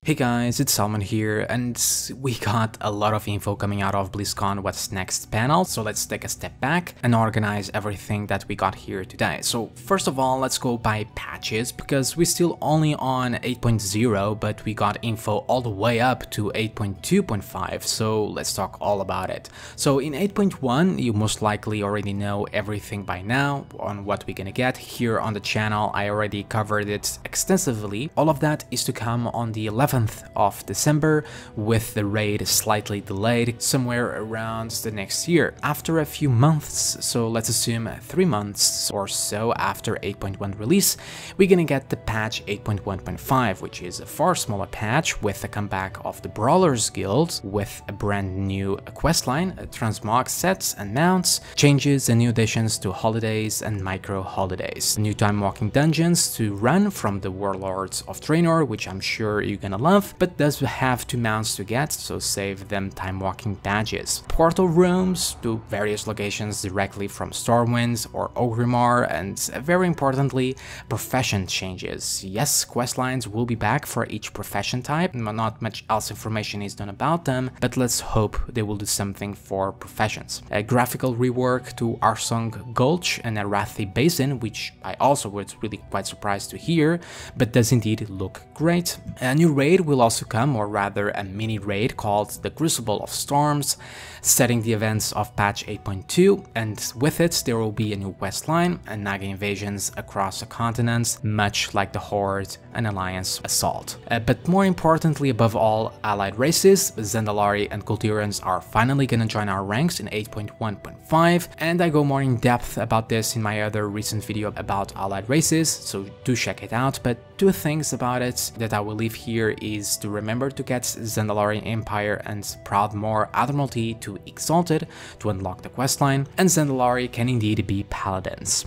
Hey guys, it's Selwen here, and we got a lot of info coming out of BlizzCon What's Next panel, so let's take a step back and organize everything that we got here today. So first of all, let's go by patches, because we're still only on 8.0, but we got info all the way up to 8.2.5, so let's talk all about it. So in 8.1, you most likely already know everything by now on what we're gonna get. Here on the channel, I already covered it extensively. All of that is to come on the 11th of December, with the raid slightly delayed somewhere around the next year. After a few months, so let's assume 3 months or so after 8.1 release, we're gonna get the patch 8.1.5, which is a far smaller patch with a comeback of the Brawlers Guild, with a brand new questline, transmog sets and mounts, changes and new additions to holidays and micro holidays, new time-walking dungeons to run from the Warlords of Draenor, which I'm sure you're gonna love, but does have 2 mounts to get, so save them time-walking badges. Portal rooms to various locations directly from Stormwind or Orgrimmar, and very importantly, profession changes. Yes, questlines will be back for each profession type, not much else information is done about them, but let's hope they will do something for professions. A graphical rework to Arsong Gulch and Arathi Basin, which I also was really quite surprised to hear, but does indeed look great. A new raid will also come, or rather a mini raid called the Crucible of Storms, setting the events of patch 8.2, and with it there will be a new questline and Naga invasions across the continents, much like the Horde and Alliance Assault. But more importantly, above all, allied races, Zandalari and Kultirans are finally gonna join our ranks in 8.1.5, and I go more in depth about this in my other recent video about allied races, so do check it out. But 2 things about it that I will leave here is to remember to get Zandalari Empire and Proudmoore Admiralty to Exalted to unlock the questline, and Zandalari can indeed be paladins.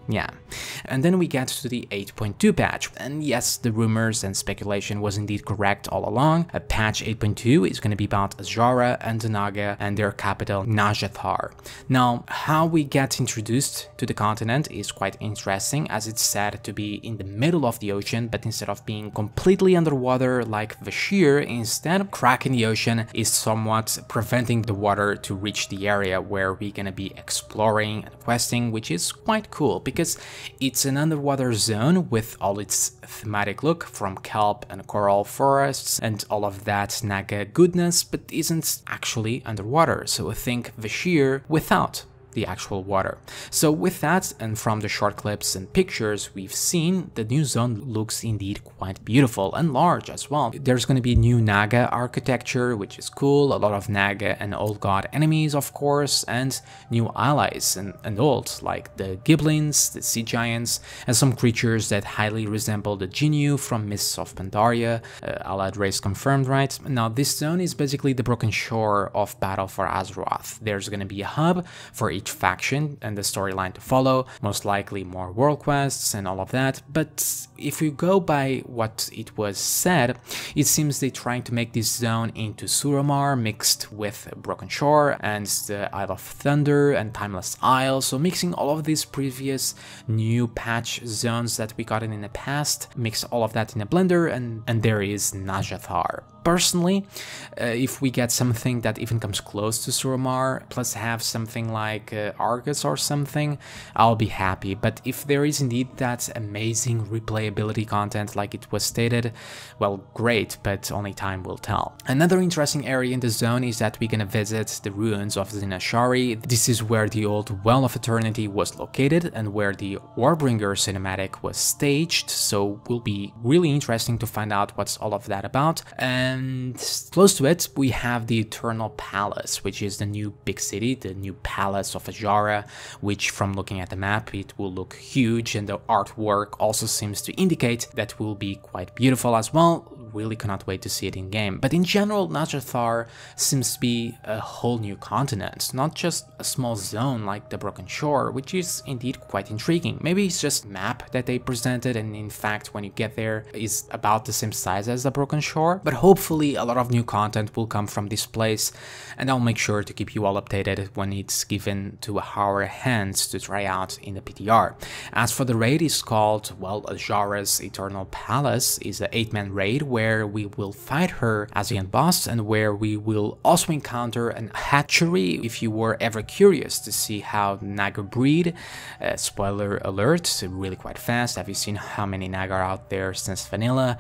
Yeah, and then we get to the 8.2 patch, and yes, the rumors and speculation was indeed correct all along. A patch 8.2 is going to be about Azshara and the Naga and their capital Nazjatar. Now, how we get introduced to the continent is quite interesting, as it's said to be in the middle of the ocean, but instead of being completely underwater like Vashir, instead cracking the ocean is somewhat preventing the water to reach the area where we're going to be exploring and questing, which is quite cool, because it's an underwater zone with all its thematic look from kelp and coral forests and all of that Naga goodness, but isn't actually underwater. So think Vashir without the actual water. So with that, and from the short clips and pictures we've seen, the new zone looks indeed quite beautiful and large as well. There's going to be new Naga architecture, which is cool, a lot of Naga and old god enemies of course, and new allies and old, like the Giblins, the Sea Giants, and some creatures that highly resemble the Jinyu from Mists of Pandaria, allied race confirmed, right? Now this zone is basically the broken shore of Battle for Azeroth. There's going to be a hub for each faction and the storyline to follow, most likely more world quests and all of that. But if we go by what it was said, it seems they're trying to make this zone into Suramar mixed with Broken Shore and the Isle of Thunder and Timeless Isle, so mixing all of these previous new patch zones that we got in the past, mix all of that in a blender, and there is Nazjatar. Personally, if we get something that even comes close to Suramar, plus have something like Argus or something, I'll be happy. But if there is indeed that amazing replayability content like it was stated, well, great, but only time will tell. Another interesting area in the zone is that we're gonna visit the ruins of Zinashari. This is where the old Well of Eternity was located and where the Warbringer cinematic was staged, so will be really interesting to find out what's all of that about. And close to it, we have the Eternal Palace, which is the new big city, the new palace of Azshara, which from looking at the map, it will look huge, and the artwork also seems to indicate that will be quite beautiful as well. Really cannot wait to see it in game. But in general, Nazjatar seems to be a whole new continent, not just a small zone like the Broken Shore, which is indeed quite intriguing. Maybe it's just a map that they presented, and in fact when you get there is about the same size as the Broken Shore, but hopefully a lot of new content will come from this place, and I'll make sure to keep you all updated when it's given to our hands to try out in the PTR. As for the raid, it's called, well, Azshara's Eternal Palace is an 8-man raid where where we will fight her as the end boss and where we will also encounter an hatchery. If you were ever curious to see how Naga breed, spoiler alert, really quite fast. Have you seen how many Naga are out there since vanilla?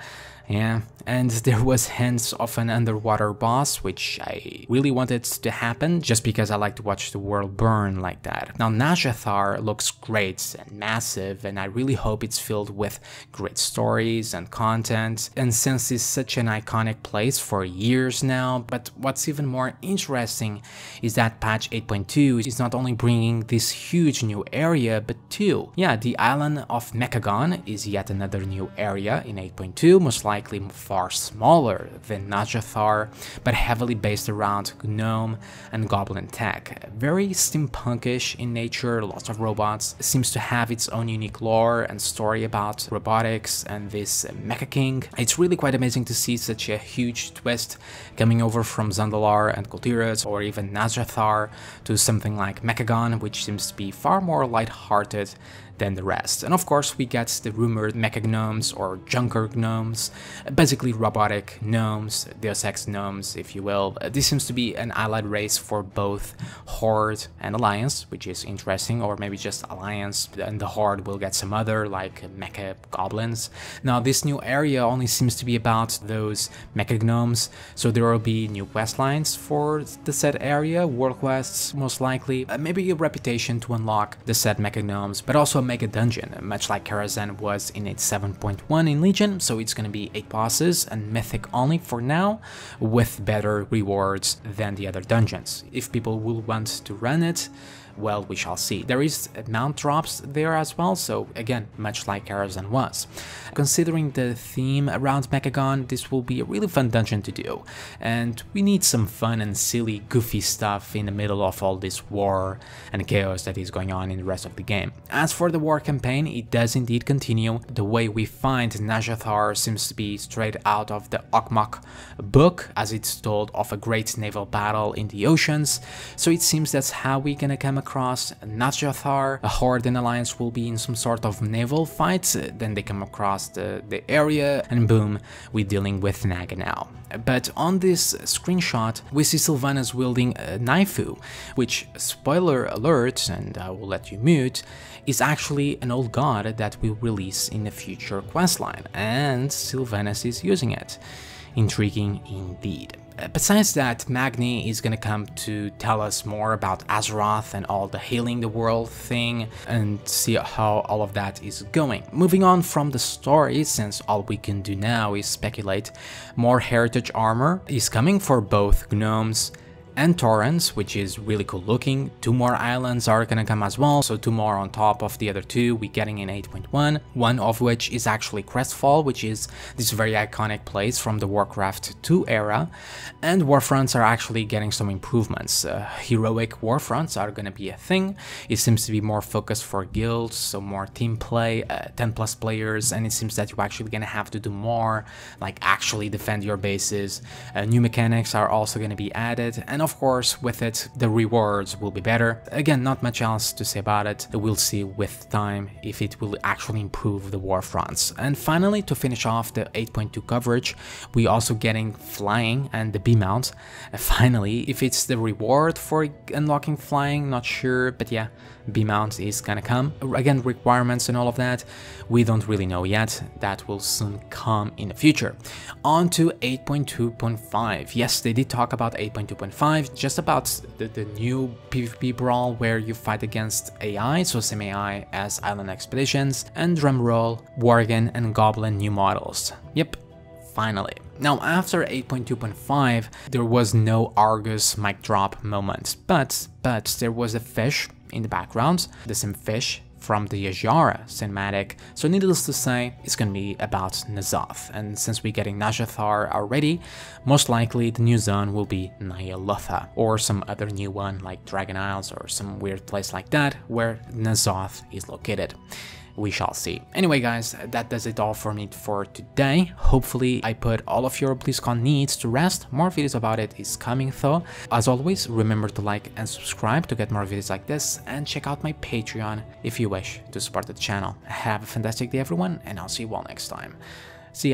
Yeah, and there was hints of an underwater boss, which I really wanted to happen, just because I like to watch the world burn like that. Now, Nazjatar looks great and massive, and I really hope it's filled with great stories and content, and since it's such an iconic place for years now. But what's even more interesting is that patch 8.2 is not only bringing this huge new area, but too, yeah, the island of Mechagon is yet another new area in 8.2, most likely far smaller than Nazjatar, but heavily based around gnome and goblin tech. Very steampunkish in nature, lots of robots, seems to have its own unique lore and story about robotics and this Mecha King. It's really quite amazing to see such a huge twist coming over from Zandalari and Kultiras, or even Nazjatar, to something like Mechagon, which seems to be far more light-hearted than the rest. And of course we get the rumored mecha gnomes or junker gnomes, basically robotic gnomes, Deus Ex gnomes if you will. This seems to be an allied race for both Horde and Alliance, which is interesting, or maybe just Alliance and the Horde will get some other like mecha goblins. Now this new area only seems to be about those mecha gnomes, so there will be new quest lines for the said area, world quests most likely, maybe a reputation to unlock the said mecha gnomes, but also mega dungeon, much like Karazhan was in its 7.1 in Legion, so it's gonna be 8 bosses and mythic only for now, with better rewards than the other dungeons. If people will want to run it, well, we shall see. There is mount drops there as well, so again, much like Karazhan was. Considering the theme around Mechagon, this will be a really fun dungeon to do, and we need some fun and silly, goofy stuff in the middle of all this war and chaos that is going on in the rest of the game. As for the war campaign, it does indeed continue. The way we find Nazjatar seems to be straight out of the Okmak book, as it's told of a great naval battle in the oceans, so it seems that's how we're gonna come across Nazjatar. A Horde and Alliance will be in some sort of naval fight, then they come across the area, and boom, we're dealing with Naga now. But on this screenshot, we see Sylvanas wielding a Naifu, which, spoiler alert, and I will let you mute, is actually an old god that will release in a future questline, and Sylvanas is using it. Intriguing indeed. Besides that, Magni is gonna come to tell us more about Azeroth and all the healing the world thing, and see how all of that is going. Moving on from the story, since all we can do now is speculate, more heritage armor is coming for both gnomes and Taurens, which is really cool looking. 2 more islands are gonna come as well, so 2 more on top of the other 2 we're getting in 8.1, one of which is actually Crestfall, which is this very iconic place from the Warcraft 2 era, and Warfronts are actually getting some improvements. Heroic Warfronts are gonna be a thing. It seems to be more focused for guilds, so more team play, 10 plus players, and it seems that you're actually gonna have to do more, like actually defend your bases. New mechanics are also gonna be added, and of course, with it, the rewards will be better. Again, not much else to say about it. We'll see with time if it will actually improve the war fronts. And finally, to finish off the 8.2 coverage, we also getting flying and the B-mount. Finally, if it's the reward for unlocking flying, not sure, but yeah, B-mount is gonna come. Again, requirements and all of that, we don't really know yet. That will soon come in the future. On to 8.2.5. Yes, they did talk about 8.2.5, just about the new PvP brawl where you fight against AI, so same AI as Island Expeditions, and drumroll, Worgen and Goblin new models. Yep, finally. Now, after 8.2.5, there was no Argus mic drop moment, but there was a fish in the background, the same fish from the Azshara cinematic, so needless to say, it's gonna be about N'Zoth, and since we're getting Nazjatar already, most likely the new zone will be Ny'alotha, or some other new one like Dragon Isles or some weird place like that, where N'Zoth is located. We shall see. Anyway guys, that does it all for me for today. Hopefully I put all of your BlizzCon needs to rest. More videos about it is coming though. As always, remember to like and subscribe to get more videos like this, and check out my Patreon if you wish to support the channel. Have a fantastic day everyone, and I'll see you all next time. See ya.